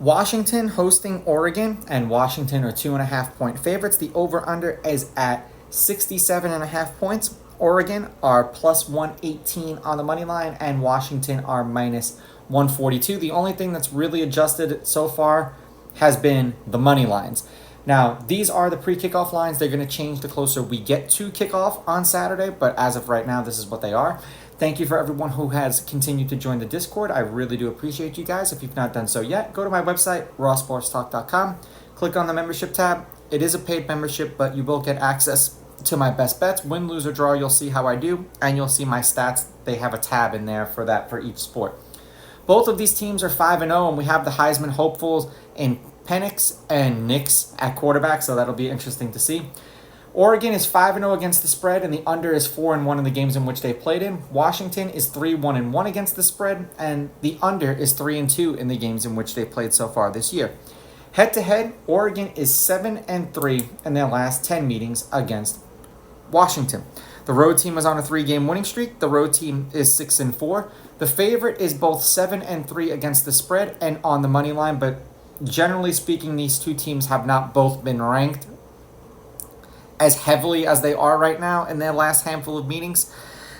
Washington hosting Oregon, and Washington are 2.5-point favorites. The over-under is at 67.5 points. Oregon are plus 118 on the money line, and Washington are minus 142. The only thing that's really adjusted so far has been the money lines. Now, these are the pre-kickoff lines. They're going to change the closer we get to kickoff on Saturday, but as of right now, this is what they are. Thank you for everyone who has continued to join the Discord. I really do appreciate you guys. If you've not done so yet, go to my website, rawsportstalk.com. Click on the membership tab. It is a paid membership, but you will get access to my best bets. Win, lose, or draw, you'll see how I do, and you'll see my stats. They have a tab in there for that for each sport. Both of these teams are 5-0, and we have the Heisman hopefuls in Penix and Nix at quarterback, so that'll be interesting to see. Oregon is 5-0 against the spread, and the under is 4-1 in the games in which they've played in. Washington is 3-1-1 against the spread, and the under is 3-2 in the games in which they've played so far this year. Head-to-head, Oregon is 7-3 in their last 10 meetings against Washington. The road team is on a 3-game winning streak. The road team is 6-4. The favorite is both 7-3 against the spread and on the money line, but generally speaking, these two teams have not both been ranked as heavily as they are right now in their last handful of meetings.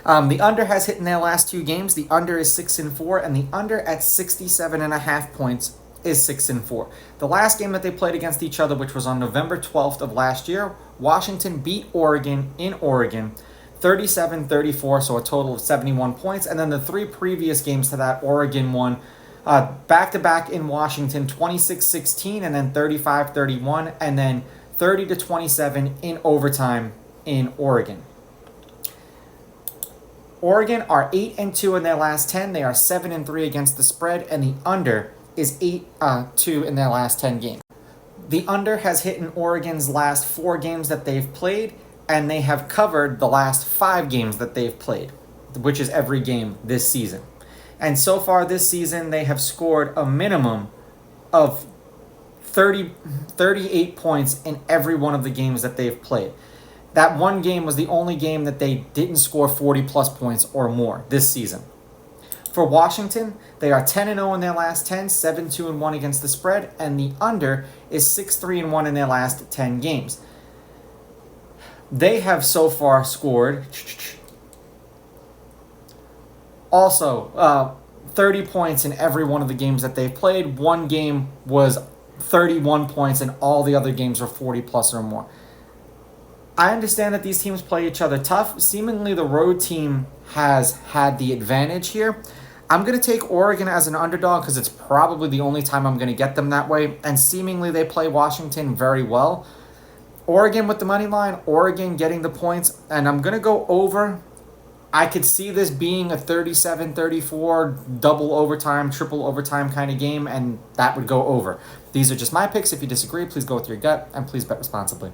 The under has hit in their last 2 games. The under is 6-4, and the under at 67.5 points is 6-4. The last game that they played against each other, which was on November 12th of last year, Washington beat Oregon in Oregon 37-34, so a total of 71 points. And then the 3 previous games to that, Oregon won back-to-back in Washington, 26-16, and then 35-31, and then 30-27 in overtime in Oregon. Oregon are 8-2 in their last 10. They are 7-3 against the spread, and the under is 8-2 in their last 10 games. The under has hit in Oregon's last 4 games that they've played, and they have covered the last 5 games that they've played, which is every game this season. And so far this season, they have scored a minimum of 38 points in every one of the games that they've played. That one game was the only game that they didn't score 40-plus points or more this season. For Washington, they are 10-0 in their last 10, 7-2-1 against the spread, and the under is 6-3-1 in their last 10 games. They have so far scored also 30 points in every one of the games that they've played. One game was 31 points, and all the other games are 40-plus or more. I understand that these teams play each other tough. Seemingly, the road team has had the advantage here. I'm going to take Oregon as an underdog because it's probably the only time I'm going to get them that way, and seemingly they play Washington very well. Oregon with the money line, Oregon getting the points, and I'm going to go over. I could see this being a 37-34 double overtime, triple overtime kind of game, and that would go over. These are just my picks. If you disagree, please go with your gut, and please bet responsibly.